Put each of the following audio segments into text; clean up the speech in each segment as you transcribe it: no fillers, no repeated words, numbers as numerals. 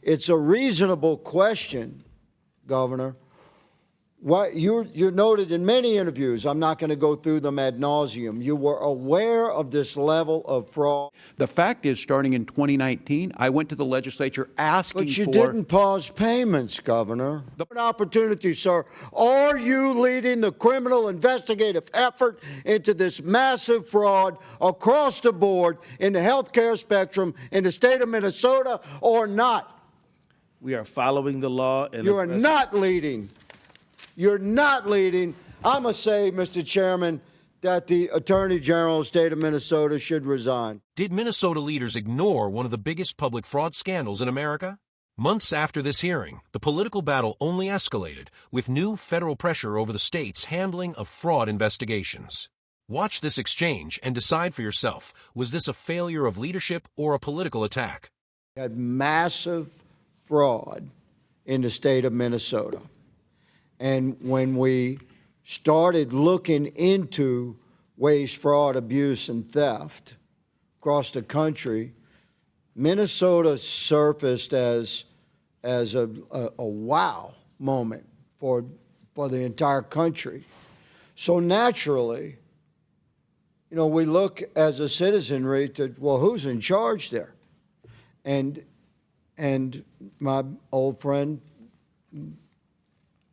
it's a reasonable question, Governor. What you're noted in many interviews, I'm not going to go through them ad nauseum, you were aware of this level of fraud. The fact is, starting in 2019, I went to the legislature asking for... But you didn't pause payments, Governor. An opportunity, sir. Are you leading the criminal investigative effort into this massive fraud across the board in the health care spectrum in the state of Minnesota or not? We are following the law. And you are not leading. You're not leading. I'm going to say, Mr. Chairman, that the Attorney General of the state of Minnesota should resign. Did Minnesota leaders ignore one of the biggest public fraud scandals in America? Months after this hearing, the political battle only escalated, with new federal pressure over the state's handling of fraud investigations. Watch this exchange and decide for yourself, was this a failure of leadership or a political attack? We had massive fraud in the state of Minnesota. And when we started looking into waste, fraud, abuse, and theft across the country, Minnesota surfaced as a wow moment for the entire country. So naturally, you know, we look as a citizenry to, well, who's in charge there? And my old friend,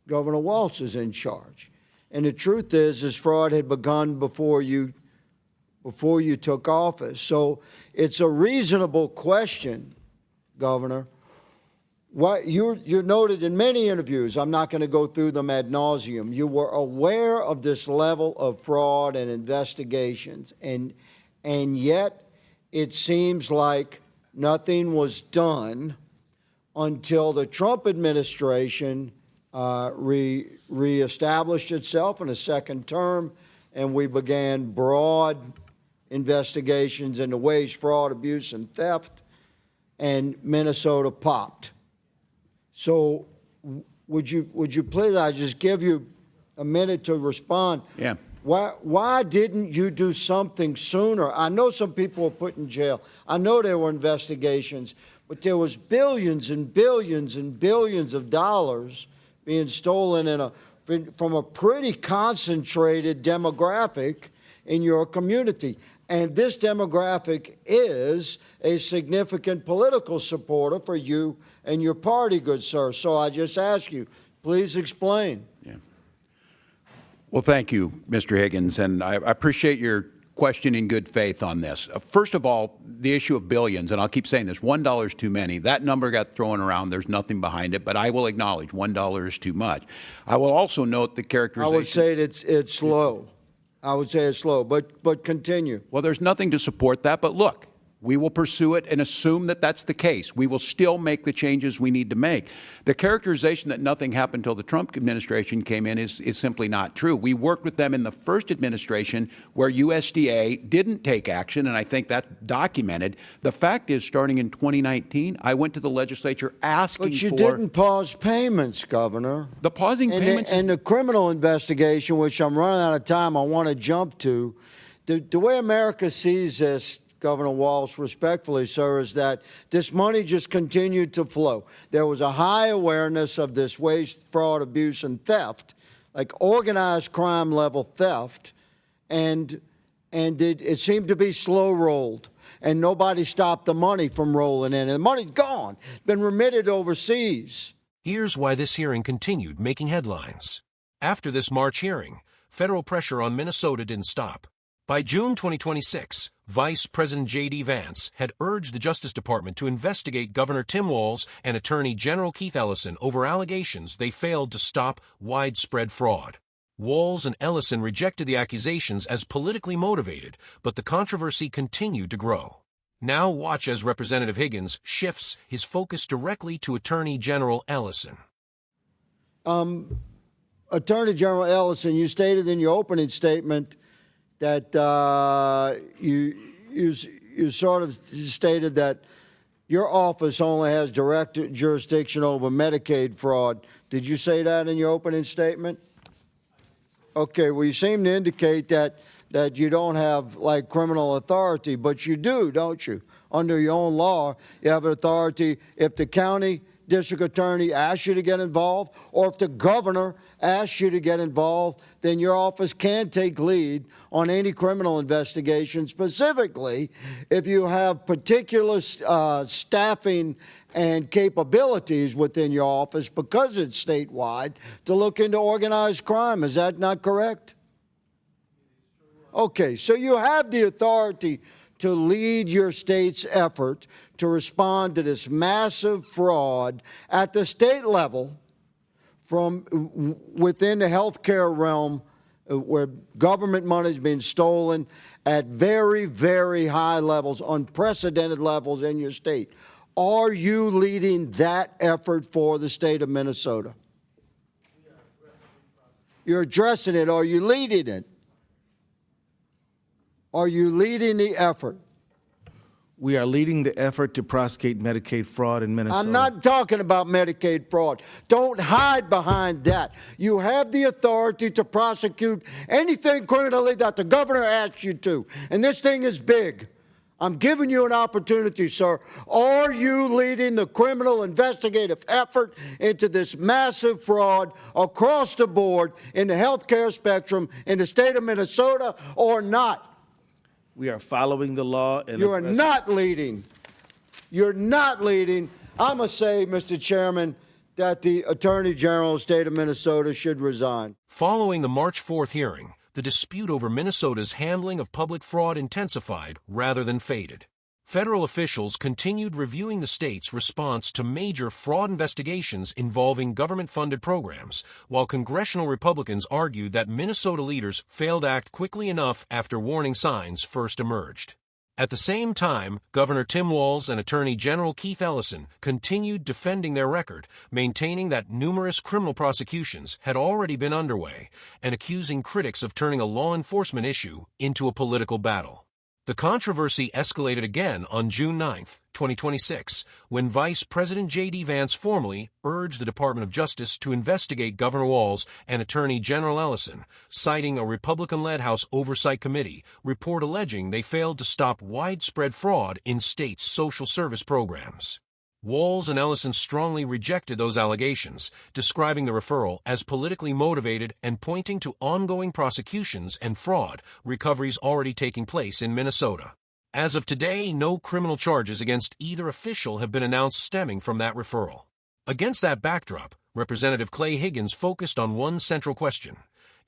Governor Walz, is in charge. And the truth is fraud had begun before you took office. So it's a reasonable question, Governor. What you're noted in many interviews, I'm not going to go through them ad nauseum, you were aware of this level of fraud and investigations, and yet it seems like nothing was done until the Trump administration reestablished itself in a second term, and we began broad investigations into waste, fraud, abuse, and theft, and Minnesota popped. So would you please, I just give you a minute to respond. Yeah. Why didn't you do something sooner? I know some people were put in jail. I know there were investigations, but there was billions and billions and billions of dollars being stolen from a pretty concentrated demographic in your community. And this demographic is a significant political supporter for you and your party, good sir. So I just ask you, please explain. Yeah. Well, thank you, Mr. Higgins, and I appreciate your question in good faith on this. First of all, the issue of billions, and I'll keep saying this, $1 is too many. That number got thrown around. There's nothing behind it, but I will acknowledge $1 is too much. I will also note the characterization. I would say it's low. I would say it's low, but continue. Well, there's nothing to support that, but look, we will pursue it and assume that that's the case. We will still make the changes we need to make. The characterization that nothing happened until the Trump administration came in is simply not true. We worked with them in the first administration where USDA didn't take action, and I think that's documented. The fact is, starting in 2019, I went to the legislature asking for... But you didn't pause payments, Governor. The pausing payments... And the criminal investigation, which I'm running out of time, I want to jump to. The way America sees this, Governor Walz, respectfully, sir, is that this money just continued to flow. There was a high awareness of this waste, fraud, abuse, and theft, like organized crime level theft, and it seemed to be slow rolled, and nobody stopped the money from rolling in. And the money's gone, been remitted overseas. Here's why this hearing continued making headlines. After this March hearing, federal pressure on Minnesota didn't stop. By June 2026, Vice President J.D. Vance had urged the Justice Department to investigate Governor Tim Walz and Attorney General Keith Ellison over allegations they failed to stop widespread fraud. Walz and Ellison rejected the accusations as politically motivated, but the controversy continued to grow. Now watch as Representative Higgins shifts his focus directly to Attorney General Ellison. Attorney General Ellison, you stated in your opening statement that you sort of stated that your office only has direct jurisdiction over Medicaid fraud. Did you say that in your opening statement? Okay, well, you seem to indicate that that you don't have like criminal authority, but you do, don't you? Under your own law, you have authority if the county district attorney asks you to get involved, or if the governor asks you to get involved, then your office can take lead on any criminal investigation, specifically if you have particular staffing and capabilities within your office, because it's statewide, to look into organized crime. Is that not correct? Okay, so you have the authority to lead your state's effort to respond to this massive fraud at the state level from within the healthcare realm, where government money is being stolen at very, very high levels, unprecedented levels in your state. Are you leading that effort for the state of Minnesota? You're addressing it. Are you leading it? Are you leading the effort? We are leading the effort to prosecute Medicaid fraud in Minnesota. I'm not talking about Medicaid fraud. Don't hide behind that. You have the authority to prosecute anything criminally that the governor asks you to. And this thing is big. I'm giving you an opportunity, sir. Are you leading the criminal investigative effort into this massive fraud across the board in the healthcare spectrum in the state of Minnesota, or not? We are following the law. And you are not leading. You're not leading. I'm going to say, Mr. Chairman, that the Attorney General of the state of Minnesota should resign. Following the March 4th hearing, the dispute over Minnesota's handling of public fraud intensified rather than faded. Federal officials continued reviewing the state's response to major fraud investigations involving government-funded programs, while congressional Republicans argued that Minnesota leaders failed to act quickly enough after warning signs first emerged. At the same time, Governor Tim Walz and Attorney General Keith Ellison continued defending their record, maintaining that numerous criminal prosecutions had already been underway, and accusing critics of turning a law enforcement issue into a political battle. The controversy escalated again on June 9, 2026, when Vice President J.D. Vance formally urged the Department of Justice to investigate Governor Walz and Attorney General Ellison, citing a Republican-led House Oversight Committee report alleging they failed to stop widespread fraud in states' social service programs. Walz and Ellison strongly rejected those allegations, describing the referral as politically motivated and pointing to ongoing prosecutions and fraud recoveries already taking place in Minnesota. As of today, no criminal charges against either official have been announced stemming from that referral. Against that backdrop, Representative Clay Higgins focused on one central question.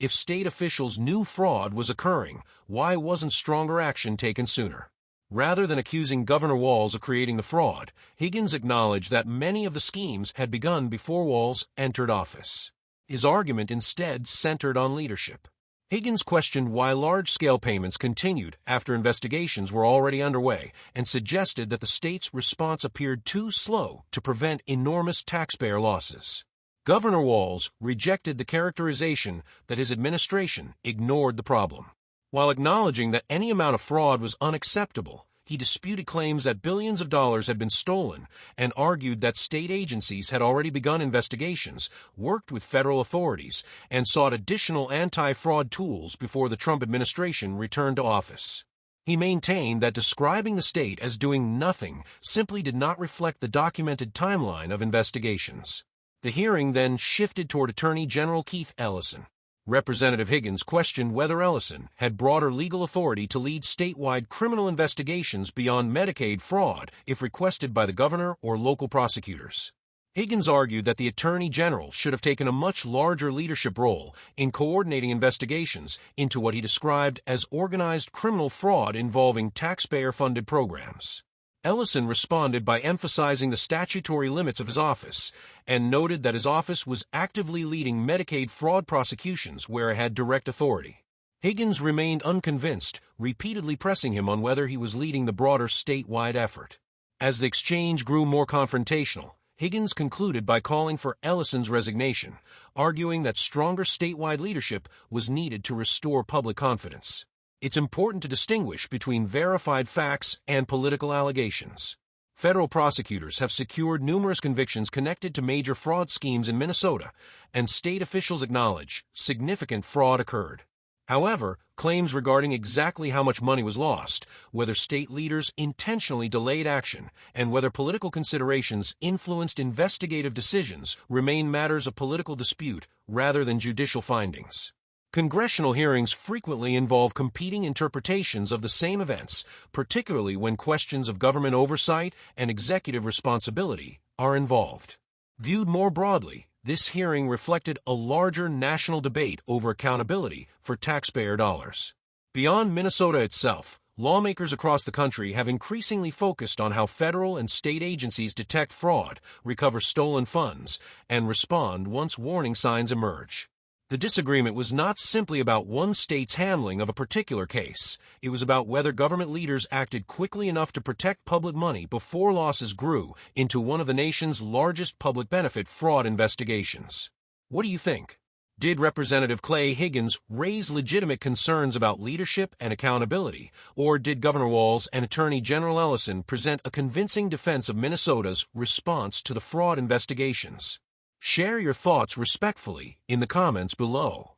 If state officials knew fraud was occurring, why wasn't stronger action taken sooner? Rather than accusing Governor Walz of creating the fraud, Higgins acknowledged that many of the schemes had begun before Walz entered office. His argument instead centered on leadership. Higgins questioned why large-scale payments continued after investigations were already underway and suggested that the state's response appeared too slow to prevent enormous taxpayer losses. Governor Walz rejected the characterization that his administration ignored the problem. While acknowledging that any amount of fraud was unacceptable, he disputed claims that billions of dollars had been stolen and argued that state agencies had already begun investigations, worked with federal authorities, and sought additional anti-fraud tools before the Trump administration returned to office. He maintained that describing the state as doing nothing simply did not reflect the documented timeline of investigations. The hearing then shifted toward Attorney General Keith Ellison. Representative Higgins questioned whether Ellison had broader legal authority to lead statewide criminal investigations beyond Medicaid fraud if requested by the governor or local prosecutors. Higgins argued that the Attorney General should have taken a much larger leadership role in coordinating investigations into what he described as organized criminal fraud involving taxpayer-funded programs. Ellison responded by emphasizing the statutory limits of his office and noted that his office was actively leading Medicaid fraud prosecutions where it had direct authority. Higgins remained unconvinced, repeatedly pressing him on whether he was leading the broader statewide effort. As the exchange grew more confrontational, Higgins concluded by calling for Ellison's resignation, arguing that stronger statewide leadership was needed to restore public confidence. It's important to distinguish between verified facts and political allegations. Federal prosecutors have secured numerous convictions connected to major fraud schemes in Minnesota, and state officials acknowledge significant fraud occurred. However, claims regarding exactly how much money was lost, whether state leaders intentionally delayed action, and whether political considerations influenced investigative decisions remain matters of political dispute rather than judicial findings. Congressional hearings frequently involve competing interpretations of the same events, particularly when questions of government oversight and executive responsibility are involved. Viewed more broadly, this hearing reflected a larger national debate over accountability for taxpayer dollars. Beyond Minnesota itself, lawmakers across the country have increasingly focused on how federal and state agencies detect fraud, recover stolen funds, and respond once warning signs emerge. The disagreement was not simply about one state's handling of a particular case. It was about whether government leaders acted quickly enough to protect public money before losses grew into one of the nation's largest public benefit fraud investigations. What do you think? Did Representative Clay Higgins raise legitimate concerns about leadership and accountability, or did Governor Walz and Attorney General Ellison present a convincing defense of Minnesota's response to the fraud investigations? Share your thoughts respectfully in the comments below.